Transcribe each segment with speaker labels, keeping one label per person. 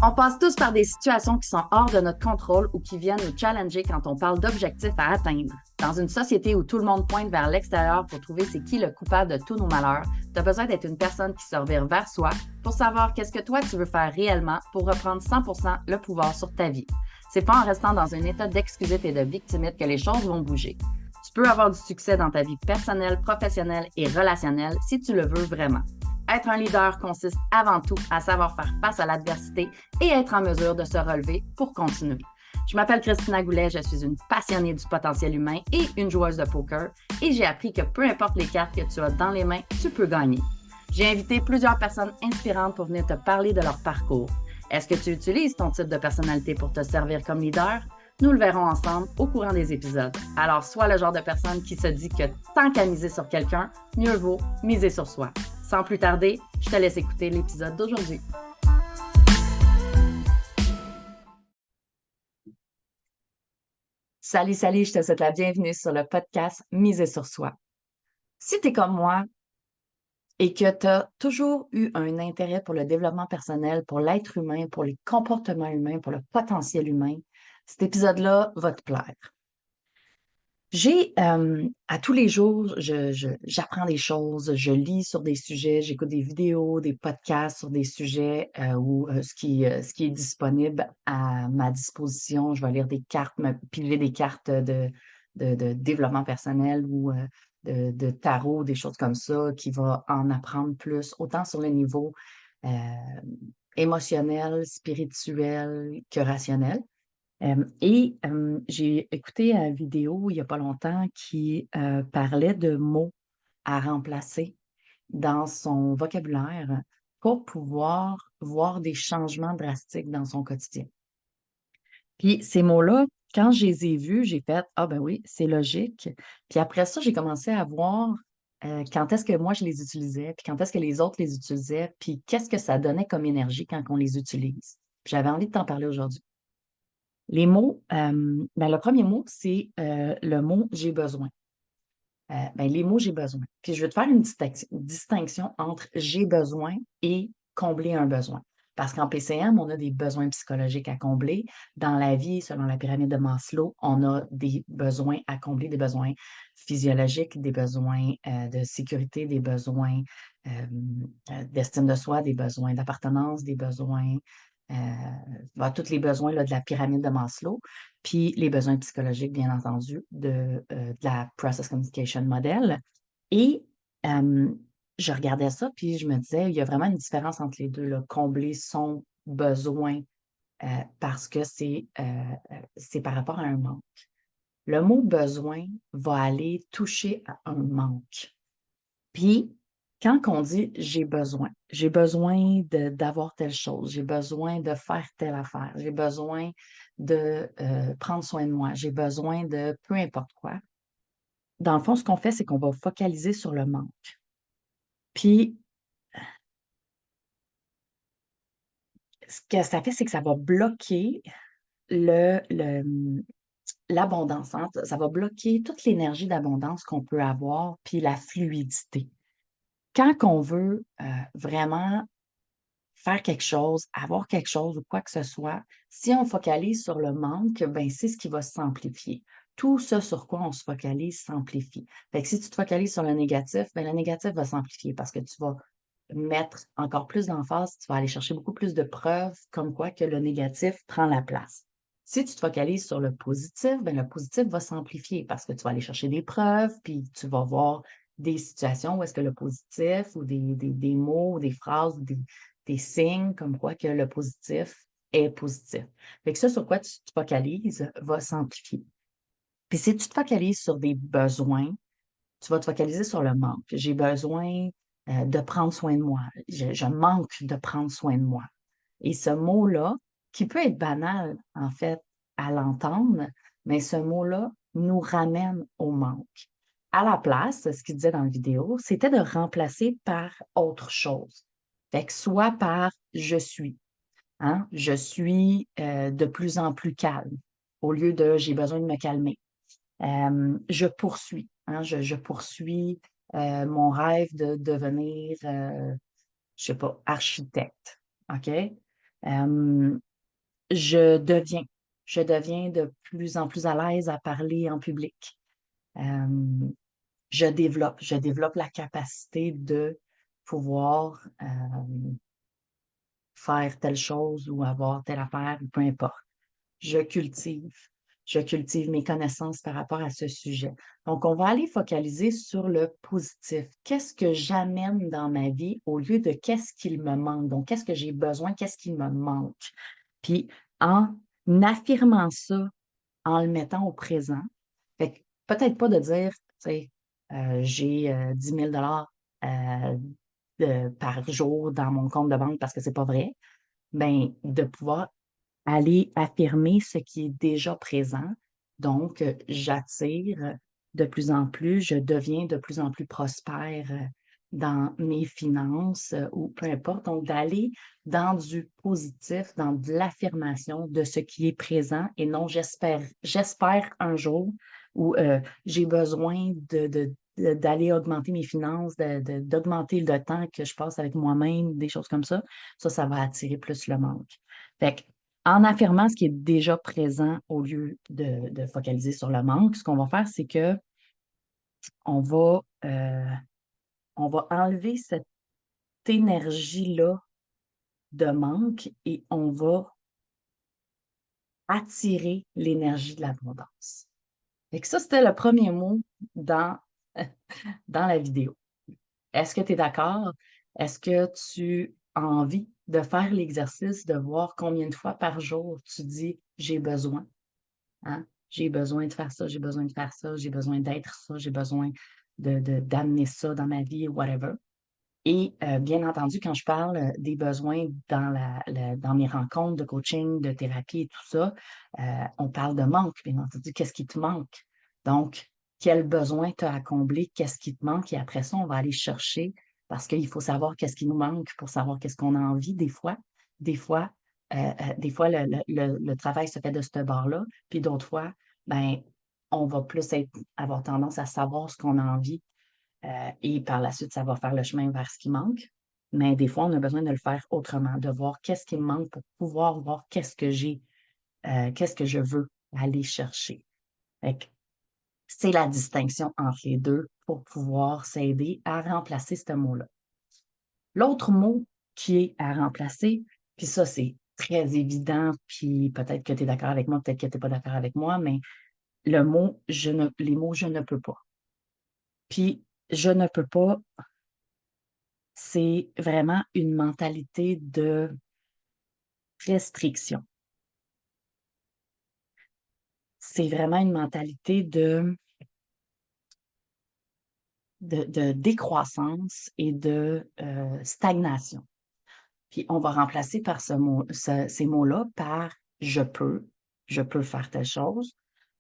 Speaker 1: On passe tous par des situations qui sont hors de notre contrôle ou qui viennent nous challenger quand on parle d'objectifs à atteindre. Dans une société où tout le monde pointe vers l'extérieur pour trouver c'est qui le coupable de tous nos malheurs, tu as besoin d'être une personne qui se revire vers soi pour savoir qu'est-ce que toi tu veux faire réellement pour reprendre 100% le pouvoir sur ta vie. C'est pas en restant dans un état d'excusite et de victimite que les choses vont bouger. Tu peux avoir du succès dans ta vie personnelle, professionnelle et relationnelle si tu le veux vraiment. Être un leader consiste avant tout à savoir faire face à l'adversité et être en mesure de se relever pour continuer. Je m'appelle Christina Goulet, je suis une passionnée du potentiel humain et une joueuse de poker et j'ai appris que peu importe les cartes que tu as dans les mains, tu peux gagner. J'ai invité plusieurs personnes inspirantes pour venir te parler de leur parcours. Est-ce que tu utilises ton type de personnalité pour te servir comme leader? Nous le verrons ensemble au courant des épisodes. Alors, sois le genre de personne qui se dit que tant qu'à miser sur quelqu'un, mieux vaut miser sur soi. Sans plus tarder, je te laisse écouter l'épisode d'aujourd'hui. Salut, salut, je te souhaite la bienvenue sur le podcast Miser sur soi. Si tu es comme moi et que tu as toujours eu un intérêt pour le développement personnel, pour l'être humain, pour les comportements humains, pour le potentiel humain, cet épisode-là va te plaire. À tous les jours, j'apprends des choses, je lis sur des sujets, j'écoute des vidéos, des podcasts sur des sujets ou ce qui est disponible à ma disposition. Je vais lire des cartes, me piler des cartes de développement personnel ou de tarot, des choses comme ça, qui va en apprendre plus, autant sur le niveau euh, émotionnel, spirituel que rationnel. J'ai écouté une vidéo il n'y a pas longtemps qui parlait de mots à remplacer dans son vocabulaire pour pouvoir voir des changements drastiques dans son quotidien. Puis ces mots-là, quand je les ai vus, j'ai fait Ah ben oui, c'est logique. Puis après ça, j'ai commencé à voir quand est-ce que moi je les utilisais, puis quand est-ce que les autres les utilisaient, puis qu'est-ce que ça donnait comme énergie quand on les utilise. Puis j'avais envie de t'en parler aujourd'hui. Les mots, ben, le premier mot, c'est le mot j'ai besoin. Ben, les mots j'ai besoin. Puis je vais te faire une distinction entre j'ai besoin et combler un besoin. Parce qu'en PCM, on a des besoins psychologiques à combler. Dans la vie, selon la pyramide de Maslow, on a des besoins à combler, des besoins physiologiques, des besoins de sécurité, des besoins d'estime de soi, des besoins d'appartenance, des besoins, tous les besoins là, de la pyramide de Maslow. Puis les besoins psychologiques, bien entendu, de la Process Communication Model. Et euh, je regardais ça, puis je me disais, il y a vraiment une différence entre les deux, là, combler son besoin parce que c'est par rapport à un manque. Le mot besoin va aller toucher à un manque. Puis, quand on dit j'ai besoin d'avoir telle chose, j'ai besoin de faire telle affaire, j'ai besoin de prendre soin de moi, j'ai besoin de peu importe quoi. Dans le fond, ce qu'on fait, c'est qu'on va focaliser sur le manque. Puis, ce que ça fait, c'est que ça va bloquer l'abondance, hein. Ça va bloquer toute l'énergie d'abondance qu'on peut avoir, puis la fluidité. Quand on veut vraiment faire quelque chose, avoir quelque chose ou quoi que ce soit, si on focalise sur le manque, ben c'est ce qui va s'amplifier. Tout ce sur quoi on se focalise s'amplifie. Fait que si tu te focalises sur le négatif, ben le négatif va s'amplifier parce que tu vas mettre encore plus d'emphase, tu vas aller chercher beaucoup plus de preuves comme quoi que le négatif prend la place. Si tu te focalises sur le positif, ben le positif va s'amplifier parce que tu vas aller chercher des preuves, puis tu vas voir des situations où est-ce que le positif ou des mots, ou des phrases, ou des signes comme quoi que le positif est positif. Fait que ça, sur quoi tu te focalises, va s'amplifier. Puis si tu te focalises sur des besoins, tu vas te focaliser sur le manque. J'ai besoin de prendre soin de moi. Je manque de prendre soin de moi. Et ce mot-là, qui peut être banal, en fait, à l'entendre, mais ce mot-là nous ramène au manque. À la place, ce qu'il disait dans la vidéo, c'était de remplacer par autre chose. Fait que soit par je suis. Hein? Je suis de plus en plus calme au lieu de j'ai besoin de me calmer. Je poursuis. Hein? Je poursuis mon rêve de devenir, je sais pas, architecte. OK? Je deviens, je deviens de plus en plus à l'aise à parler en public. Euh, je développe la capacité de pouvoir faire telle chose ou avoir telle affaire, ou peu importe. Je cultive. Je cultive mes connaissances par rapport à ce sujet. Donc, on va aller focaliser sur le positif. Qu'est-ce que j'amène dans ma vie au lieu de qu'est-ce qu'il me manque? Donc, qu'est-ce que j'ai besoin? Qu'est-ce qui me manque? Puis, en affirmant ça, en le mettant au présent, fait que peut-être pas de dire, tu sais, j'ai 10 000 par jour dans mon compte de banque parce que c'est pas vrai, ben, de pouvoir aller affirmer ce qui est déjà présent. Donc, j'attire de plus en plus, je deviens de plus en plus prospère dans mes finances ou peu importe. Donc, d'aller dans du positif, dans de l'affirmation de ce qui est présent et non j'espère un jour où j'ai besoin d'aller augmenter mes finances, d'augmenter le temps que je passe avec moi-même, des choses comme ça. Ça va attirer plus le manque. Fait que, en affirmant ce qui est déjà présent au lieu de focaliser sur le manque, ce qu'on va faire, c'est que on va, euh, on va enlever cette énergie-là de manque et on va attirer l'énergie de l'abondance. Fait que ça, c'était le premier mot dans, dans la vidéo. Est-ce que tu es d'accord? Est-ce que tu as envie de faire l'exercice de voir combien de fois par jour tu dis j'ai besoin? Hein? J'ai besoin de faire ça, j'ai besoin de faire ça, j'ai besoin d'être ça, j'ai besoin d'amener ça dans ma vie, whatever. Et bien entendu, quand je parle des besoins dans mes rencontres de coaching, de thérapie et tout ça, on parle de manque, bien entendu. Qu'est-ce qui te manque? Donc, quel besoin tu as à combler? Qu'est-ce qui te manque? Et après ça, on va aller chercher parce qu'il faut savoir qu'est-ce qui nous manque pour savoir qu'est-ce qu'on a envie des fois. Des fois, des fois le travail se fait de ce bord-là, puis d'autres fois, ben, on va plus avoir tendance à savoir ce qu'on a envie et par la suite, ça va faire le chemin vers ce qui manque. Mais des fois, on a besoin de le faire autrement, de voir qu'est-ce qui me manque pour pouvoir voir qu'est-ce que j'ai, qu'est-ce que je veux aller chercher. Fait que c'est la distinction entre les deux pour pouvoir s'aider à remplacer ce mot-là. L'autre mot qui est à remplacer, puis ça, c'est très évident, puis peut-être que tu es d'accord avec moi, peut-être que tu n'es pas d'accord avec moi, mais les mots je ne peux pas. Puis je ne peux pas, c'est vraiment une mentalité de restriction. C'est vraiment une mentalité de décroissance et de stagnation. Puis on va remplacer par ces mots-là par je peux faire telle chose,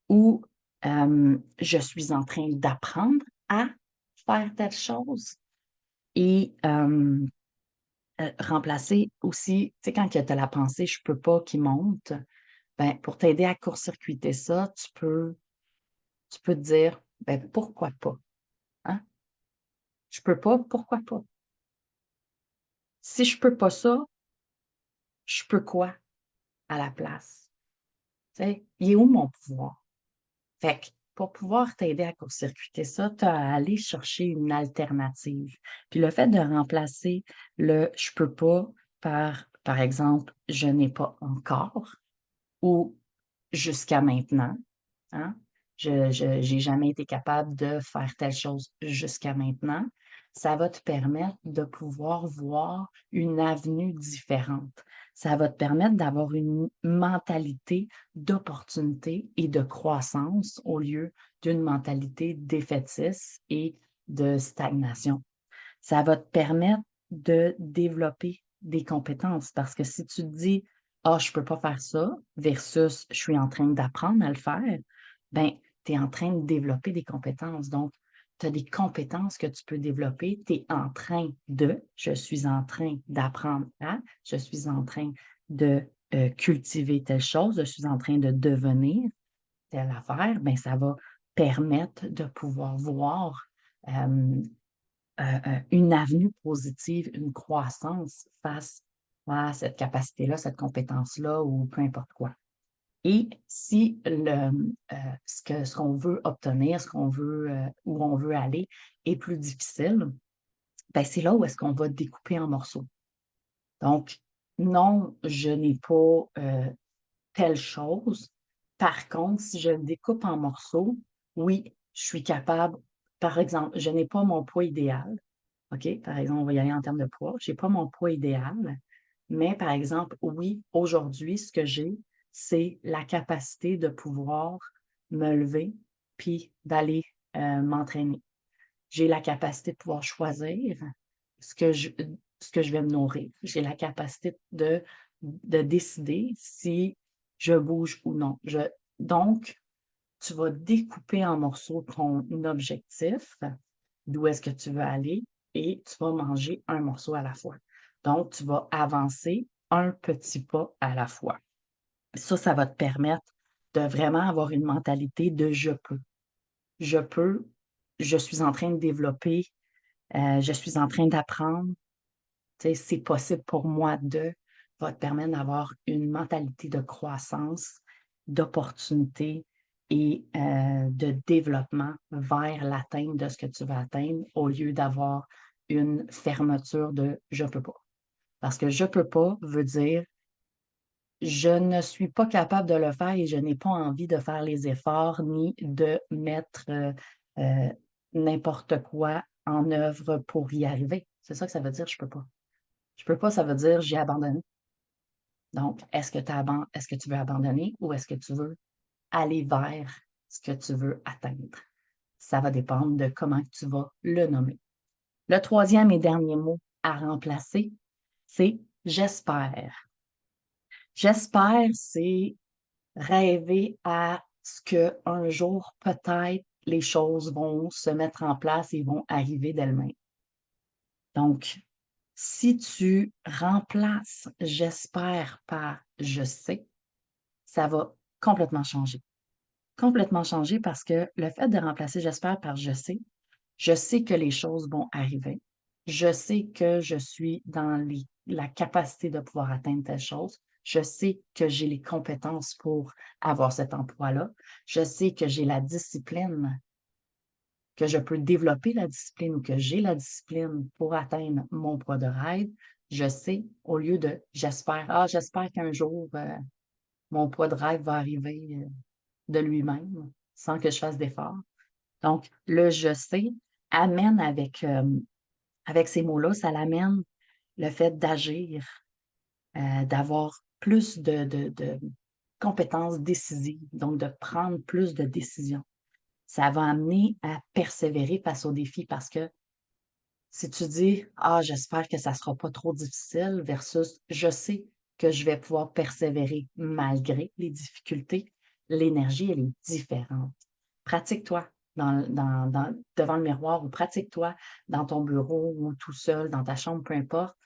Speaker 1: ou je suis en train d'apprendre à faire telle chose. Et remplacer aussi, tu sais, quand tu as la pensée je peux pas qui monte, ben, pour t'aider à court-circuiter ça, tu peux te dire, ben, pourquoi pas? Hein? Je peux pas, pourquoi pas? Si je peux pas ça, je peux quoi à la place? Tu sais, il est où mon pouvoir? Fait que pour pouvoir t'aider à court-circuiter ça, tu as à aller chercher une alternative. Puis le fait de remplacer le je peux pas par exemple, je n'ai pas encore ou jusqu'à maintenant, hein? J'ai jamais été capable de faire telle chose jusqu'à maintenant. Ça va te permettre de pouvoir voir une avenue différente. Ça va te permettre d'avoir une mentalité d'opportunité et de croissance au lieu d'une mentalité défaitiste et de stagnation. Ça va te permettre de développer des compétences parce que si tu te dis, ah, je peux pas faire ça versus je suis en train d'apprendre à le faire, ben, tu es en train de développer des compétences. Donc, tu as des compétences que tu peux développer. Tu es en train je suis en train d'apprendre à, je suis en train de cultiver telle chose, je suis en train de devenir telle affaire, ben, ça va permettre de pouvoir voir une avenue positive, une croissance face toi, cette capacité-là, cette compétence-là ou peu importe quoi. Et si ce qu'on veut obtenir, ce qu'on veut, où on veut aller est plus difficile, ben c'est là où est-ce qu'on va découper en morceaux. Donc, non, je n'ai pas telle chose. Par contre, si je le découpe en morceaux, oui, je suis capable. Par exemple, je n'ai pas mon poids idéal. OK? Par exemple, on va y aller en termes de poids. Je n'ai pas mon poids idéal, mais par exemple, oui, aujourd'hui, ce que j'ai, c'est la capacité de pouvoir me lever puis d'aller m'entraîner. J'ai la capacité de pouvoir choisir ce que je, ce que je vais me nourrir. J'ai la capacité de décider si je bouge ou non. Donc, tu vas découper en morceaux ton objectif, d'où est-ce que tu veux aller, et tu vas manger un morceau à la fois. Donc, tu vas avancer un petit pas à la fois. Ça va te permettre de vraiment avoir une mentalité de je peux. Je peux, je suis en train de développer, je suis en train d'apprendre, tu sais, c'est possible pour moi de, va te permettre d'avoir une mentalité de croissance, d'opportunité et de développement vers l'atteinte de ce que tu veux atteindre au lieu d'avoir une fermeture de je peux pas. Parce que je peux pas veut dire je ne suis pas capable de le faire et je n'ai pas envie de faire les efforts ni de mettre euh, n'importe quoi en œuvre pour y arriver. C'est ça que ça veut dire, je peux pas. Je peux pas, ça veut dire j'ai abandonné. Donc, est-ce que tu veux abandonner ou est-ce que tu veux aller vers ce que tu veux atteindre? Ça va dépendre de comment tu vas le nommer. Le troisième et dernier mot à remplacer, c'est j'espère. J'espère, c'est rêver à ce qu'un jour, peut-être, les choses vont se mettre en place et vont arriver d'elles-mêmes. Donc, si tu remplaces j'espère par je sais, ça va complètement changer. Complètement changer parce que le fait de remplacer j'espère par je sais que les choses vont arriver. Je sais que je suis dans la capacité de pouvoir atteindre telle chose. Je sais que j'ai les compétences pour avoir cet emploi-là. Je sais que j'ai la discipline, que je peux développer la discipline ou que j'ai la discipline pour atteindre mon poids de rêve. Je sais, au lieu de j'espère qu'un jour, mon poids de rêve va arriver de lui-même sans que je fasse d'efforts. Donc, le je sais amène avec ces mots-là, ça l'amène le fait d'agir, d'avoir plus de compétences décisives, donc de prendre plus de décisions. Ça va amener à persévérer face aux défis parce que si tu dis ah, j'espère que ça ne sera pas trop difficile versus je sais que je vais pouvoir persévérer malgré les difficultés, l'énergie, elle est différente. Pratique-toi devant le miroir ou pratique-toi dans ton bureau ou tout seul, dans ta chambre, peu importe,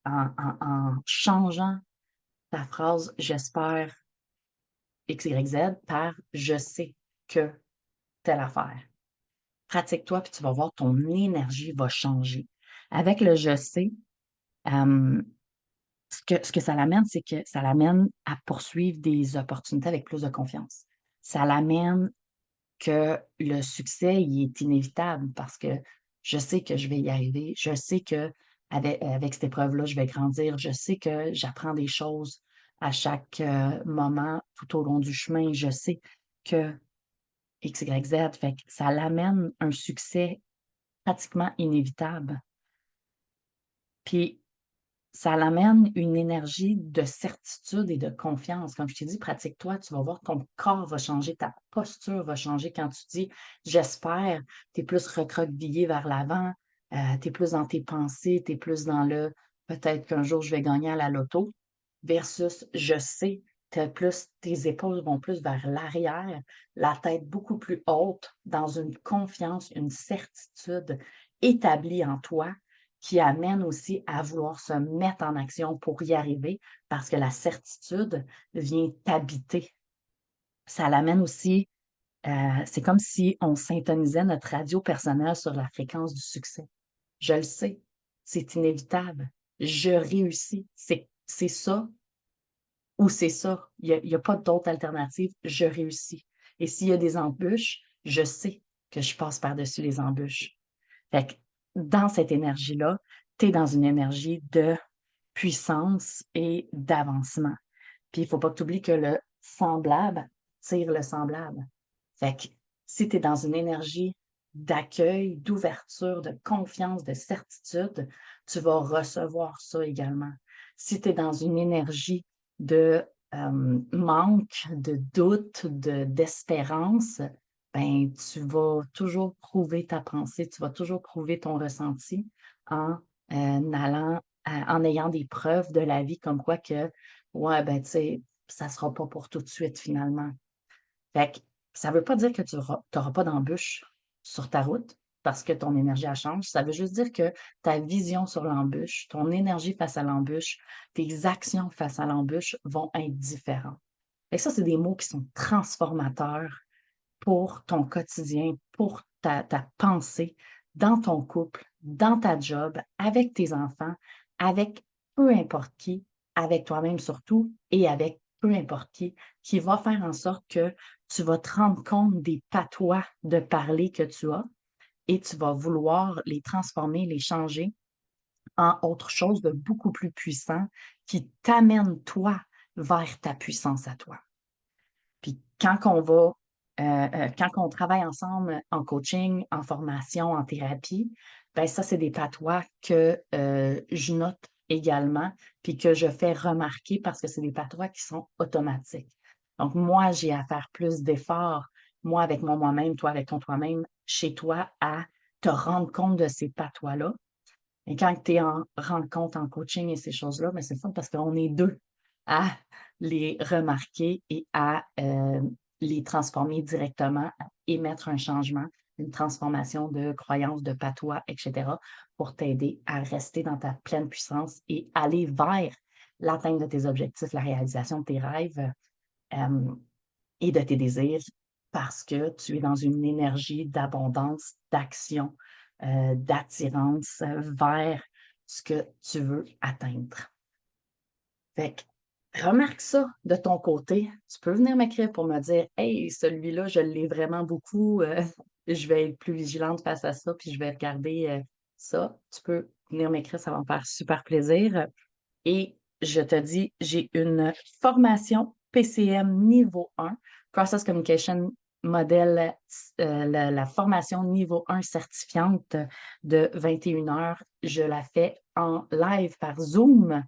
Speaker 1: en changeant ta phrase j'espère X, Y, Z par je sais que telle affaire. Pratique-toi, puis tu vas voir ton énergie va changer. Avec le je sais, euh, ce que ça l'amène, c'est que ça l'amène à poursuivre des opportunités avec plus de confiance. Ça l'amène que le succès, il est inévitable parce que je sais que je vais y arriver. Je sais que avec cette épreuve-là, je vais grandir. Je sais que j'apprends des choses à chaque moment tout au long du chemin. Je sais que X, Y, Z, fait que ça l'amène un succès pratiquement inévitable. Puis ça l'amène une énergie de certitude et de confiance. Comme je t'ai dit, pratique-toi, tu vas voir ton corps va changer, ta posture va changer quand tu dis j'espère, tu es plus recroquevillé vers l'avant, tu es plus dans tes pensées, tu es plus dans le peut-être qu'un jour je vais gagner à la loto versus je sais, tes épaules vont plus vers l'arrière, la tête beaucoup plus haute, dans une confiance, une certitude établie en toi qui amène aussi à vouloir se mettre en action pour y arriver parce que la certitude vient t'habiter. Ça l'amène aussi, c'est comme si on syntonisait notre radio personnelle sur la fréquence du succès. Je le sais, c'est inévitable. Je réussis. C'est c'est ça ou c'est ça. Il y a pas d'autre alternative. Je réussis. Et s'il y a des embûches, je sais que je passe par-dessus les embûches. Fait que dans cette énergie-là, tu es dans une énergie de puissance et d'avancement. Puis il faut pas que tu oublies que le semblable tire le semblable. Fait que si tu es dans une énergie d'accueil, d'ouverture, de confiance, de certitude, tu vas recevoir ça également. Si tu es dans une énergie de manque, de doute, d'espérance, ben tu vas toujours prouver ta pensée, tu vas toujours prouver ton ressenti en allant, en ayant des preuves de la vie comme quoi que, ouais, ben tu sais, ça sera pas pour tout de suite finalement. Fait que ça veut pas dire que tu n'auras pas d'embûches sur ta route parce que ton énergie elle change. Ça veut juste dire que ta vision sur l'embûche, ton énergie face à l'embûche, tes actions face à l'embûche vont être différentes. Et ça, c'est des mots qui sont transformateurs pour ton quotidien, pour ta pensée, dans ton couple, dans ta job, avec tes enfants, avec peu importe qui, avec toi-même surtout, et avec peu importe qui va faire en sorte que tu vas te rendre compte des patois de parler que tu as et tu vas vouloir les transformer, les changer en autre chose de beaucoup plus puissant qui t'amène toi vers ta puissance à toi. Puis quand on travaille ensemble en coaching, en formation, en thérapie, ben ça, c'est des patois que je note également, puis que je fais remarquer parce que c'est des patois qui sont automatiques. Donc, moi, j'ai à faire plus d'efforts, moi avec mon moi-même, toi avec ton toi-même, chez toi, à te rendre compte de ces patois-là. Et quand tu es en rencontre, en coaching et ces choses-là, ben c'est fun parce qu'on est deux à les remarquer et à les transformer directement, à émettre un changement, une transformation de croyances, de patois, etc., pour t'aider à rester dans ta pleine puissance et aller vers l'atteinte de tes objectifs, la réalisation de tes rêves et de tes désirs parce que tu es dans une énergie d'abondance, d'action, d'attirance vers ce que tu veux atteindre. Fait que remarque ça de ton côté. Tu peux venir m'écrire pour me dire hey, celui-là, je l'ai vraiment beaucoup. Je vais être plus vigilante face à ça, puis je vais regarder ça. Tu peux venir m'écrire, ça va me faire super plaisir. Et je te dis, j'ai une formation PCM niveau 1, Process Communication Model, la formation niveau 1 certifiante de 21 heures. Je la fais en live par Zoom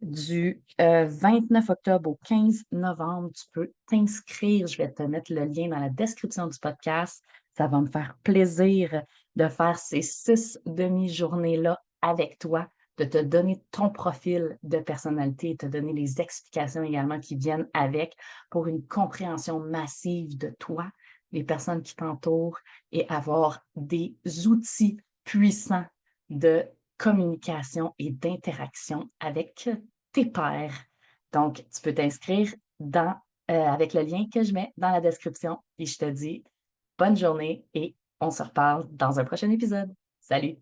Speaker 1: du 29 octobre au 15 novembre. Tu peux t'inscrire. Je vais te mettre le lien dans la description du podcast. Ça va me faire plaisir de faire ces 6 demi-journées-là avec toi, de te donner ton profil de personnalité et te donner les explications également qui viennent avec pour une compréhension massive de toi, les personnes qui t'entourent et avoir des outils puissants de communication et d'interaction avec tes pairs. Donc, tu peux t'inscrire avec le lien que je mets dans la description et je te dis bonne journée et on se reparle dans un prochain épisode. Salut!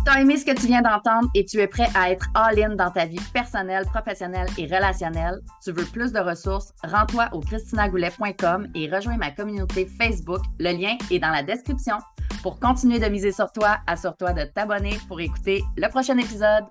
Speaker 1: T'as aimé ce que tu viens d'entendre et tu es prêt à être all-in dans ta vie personnelle, professionnelle et relationnelle? Tu veux plus de ressources? Rends-toi au christinagoulet.com et rejoins ma communauté Facebook. Le lien est dans la description. Pour continuer de miser sur toi, assure-toi de t'abonner pour écouter le prochain épisode.